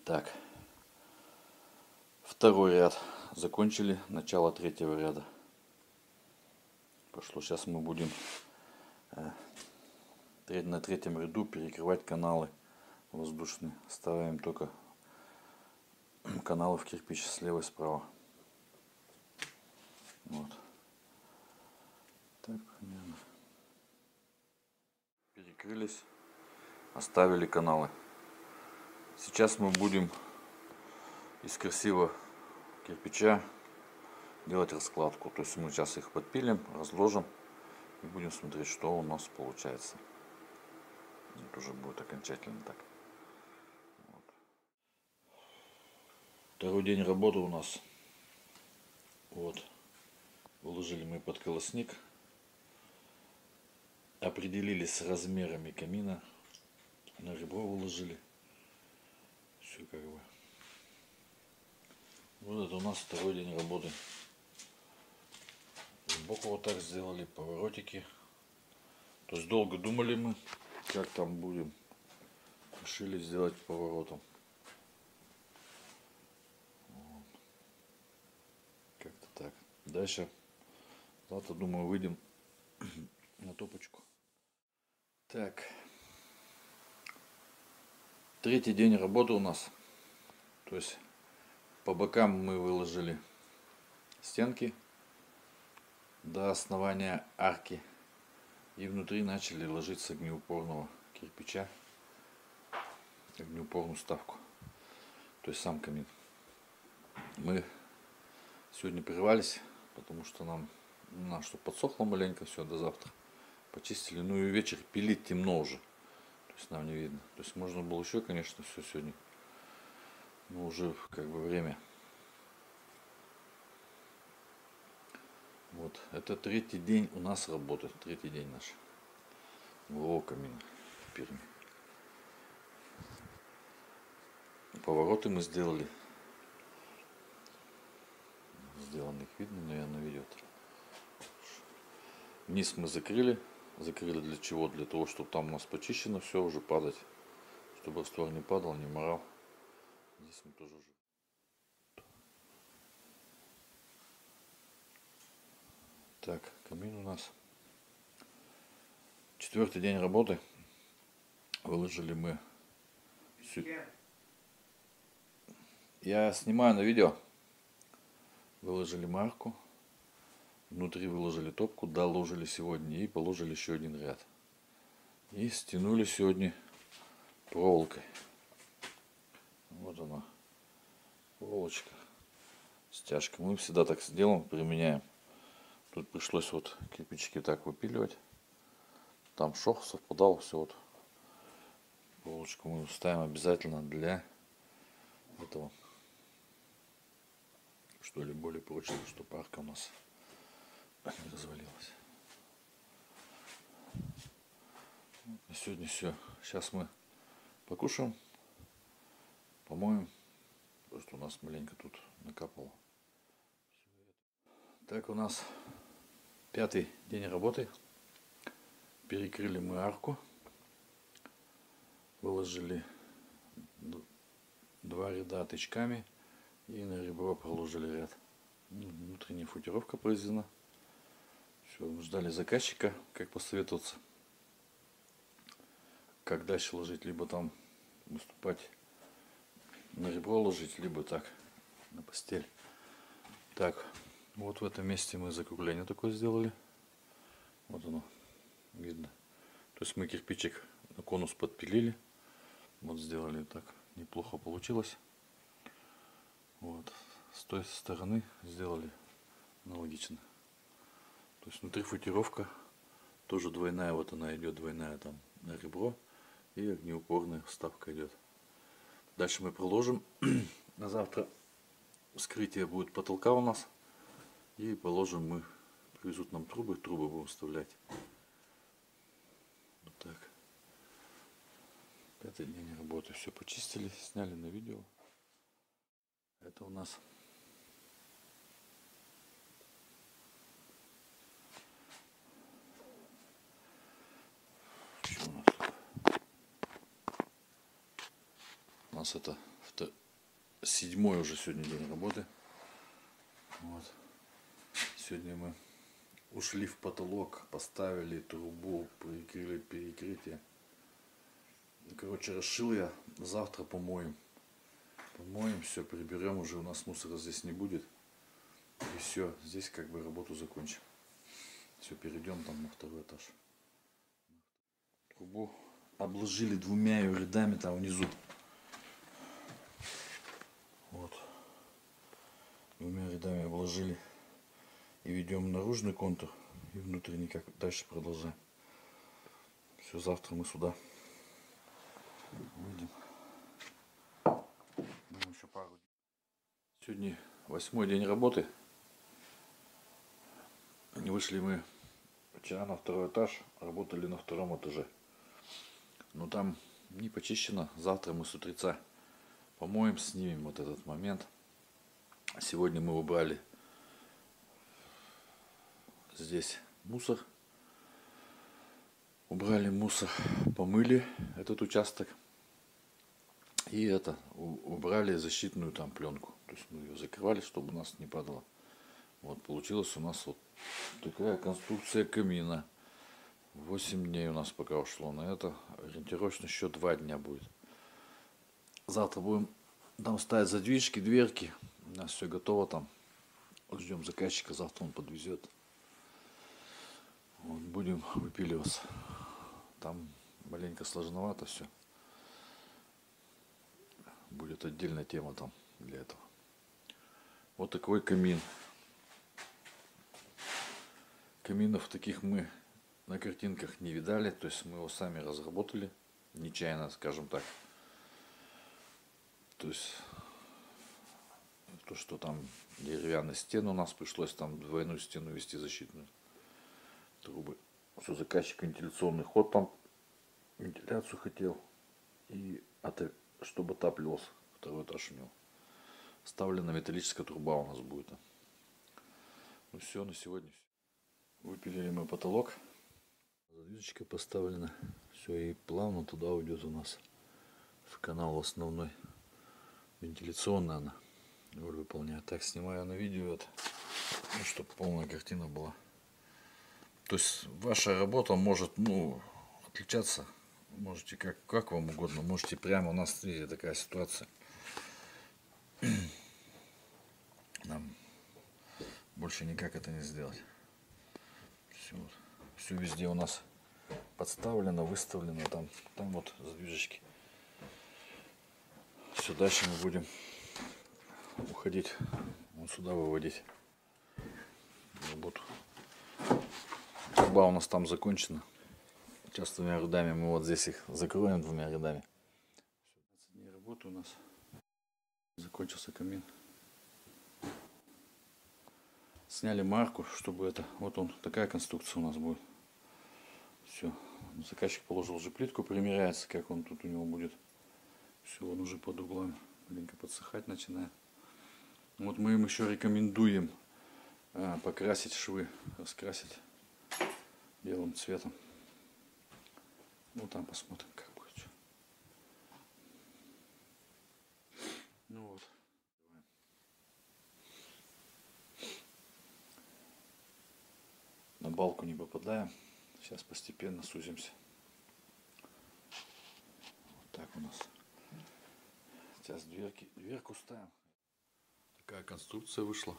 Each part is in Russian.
Так, второй ряд закончили, начало третьего ряда пошло. Сейчас мы будем на третьем ряду перекрывать каналы воздушные. Ставим только каналы в кирпич слева и справа. Вот. Так примерно. Перекрылись, оставили каналы. Сейчас мы будем из красивого кирпича делать раскладку. То есть мы сейчас их подпилим, разложим и будем смотреть, что у нас получается. Это уже будет окончательно так. Вот. Второй день работы у нас. Вот. Выложили мы подколосник. Определились с размерами камина. На ребро выложили. Все как бы. Вот это у нас второй день работы. Сбоку вот так сделали поворотики. То есть долго думали мы, как там будем. Решили сделать поворотом. Вот. Как-то так. Дальше завтра, думаю, выйдем на топочку. Так. Третий день работы у нас. То есть по бокам мы выложили стенки до основания арки. И внутри начали ложить с огнеупорного кирпича огнеупорную ставку. То есть сам камин. Мы сегодня прервались, потому что нам чтобы подсохло маленько все до завтра. Почистили. Ну и вечер пилить темно уже. То есть нам не видно. То есть можно было еще, конечно, все сегодня. Но уже как бы время. Вот. Это третий день у нас работает. Третий день наш. Углового камина в Перми. Повороты мы сделали. Сделанных видно, наверное, ведет. Низ мы закрыли. Закрыли для чего? Для того, чтобы там у нас почищено все, уже падать. Чтобы раствор не падал, не морал. Здесь мы тоже уже. Так, камин у нас. Четвертый день работы. Выложили мы. Я снимаю на видео. Выложили марку. Внутри выложили топку, доложили сегодня и положили еще один ряд. И стянули сегодня проволокой. Вот она. Проволочка. Стяжка. Мы всегда так сделаем, применяем. Тут пришлось вот кирпичики так выпиливать. Там шов совпадал, все вот. Проволочку мы ставим обязательно для этого. Что ли более прочного, чтобы арка у нас не развалилась. На сегодня все. Сейчас мы покушаем, помоем. Потому что у нас маленько тут накапало. Так, у нас пятый день работы. Перекрыли мы арку. Выложили два ряда тычками. И на ребро проложили ряд. Внутренняя футировка произведена. Все, мы ждали заказчика, как посоветоваться. Как дальше ложить, либо там выступать на ребро ложить, либо так, на постель. Так, вот в этом месте мы закругление такое сделали. Вот оно, видно. То есть мы кирпичик на конус подпилили. Вот сделали так, неплохо получилось. Вот, с той стороны сделали аналогично. То есть внутри футировка тоже двойная, вот она идет двойная там на ребро. И огнеупорная вставка идет. Дальше мы проложим. На завтра вскрытие будет потолка у нас. И положим мы, привезут нам трубы будем вставлять. Вот так. Пятый день работы. Все почистили, сняли на видео. Это у нас у нас это 7-й уже сегодня день работы. Вот. Сегодня мы ушли в потолок, поставили трубу, прикрыли перекрытие. Короче, расшил я. Завтра помоем. Помоем, все приберем, уже у нас мусора здесь не будет. И все, здесь как бы работу закончим. Все, перейдем там на 2-й этаж. Трубу обложили 2 ее рядами там внизу. Вот. 2 рядами обложили. И ведем наружный контур и внутренний, как дальше продолжаем. Все, завтра мы сюда выйдем. Будем еще пару. Сегодня 8-й день работы. Вышли мы вчера на 2-й этаж, работали на 2-м этаже. Но там не почищено. Завтра мы с утреца помоем, снимем вот этот момент. Сегодня мы убрали здесь мусор. Убрали мусор, помыли этот участок. И это, убрали защитную там пленку. То есть мы ее закрывали, чтобы у нас не падало. Вот получилась у нас вот такая конструкция камина. 8 дней у нас пока ушло на это. Ориентировочно еще 2 дня будет. Завтра будем там ставить задвижки, дверки. У нас все готово там. Ждем заказчика, завтра он подвезет. Вот, будем выпиливаться. Там маленько сложновато все. Будет отдельная тема там для этого. Вот такой камин. Каминов таких мы на картинках не видали. То есть мы его сами разработали. Нечаянно, скажем так. То есть то, что там деревянная стена у нас, пришлось там 2-ю стену вести защитную. Трубы. Все, заказчик вентиляционный ход там. Вентиляцию хотел. И чтобы отапливался 2-й этаж у него. Вставлена металлическая труба у нас будет. Ну все, на сегодня все. Выпилили мы потолок. Задвижечка поставлена. Все, и плавно туда уйдет у нас в канал основной. Вентиляционная она роль выполняет. Так, снимаю на видео это, ну, чтобы полная картина была. То есть ваша работа может, отличаться. Можете как вам угодно. Можете прямо у нас, смотрите, такая ситуация. Нам больше никак это не сделать. Все везде у нас подставлено, выставлено. Там вот задвижечки. Все, дальше мы будем уходить, вот сюда выводить работу. Труба у нас там закончена. Сейчас 2 рядами мы вот здесь их закроем 2 рядами. 20 дней работы у нас. Закончился камин. Сняли марку, чтобы это, вот он, такая конструкция у нас будет. Все, заказчик положил уже плитку, примеряется, как он тут у него будет. Все, он уже под углом маленько подсыхать начинает. Вот мы им еще рекомендуем покрасить швы, раскрасить белым цветом. Ну там посмотрим, как будет. Ну вот. На балку не попадаем. Сейчас постепенно сузимся. Вот так у нас. Сейчас дверку ставим. Такая конструкция вышла.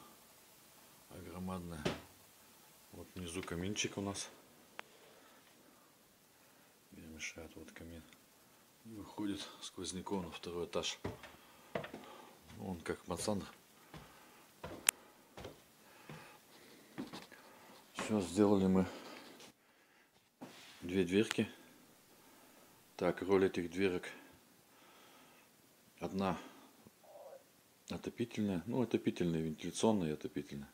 Громадная. Вот внизу каминчик у нас. Мешает вот камин. И выходит сквозняком на 2-й этаж. Он как мансандр. Все, сделали мы 2 дверки. Так, роль этих дверок: одна отопительная, отопительная, вентиляционная и отопительная.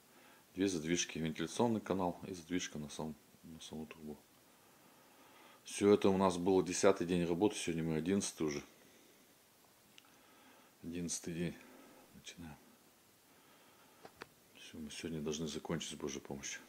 2 задвижки, вентиляционный канал и задвижка на саму трубу. Все это у нас было 10-й день работы, сегодня мы 11-й уже. 11-й день начинаем. Все, мы сегодня должны закончить с Божьей помощью.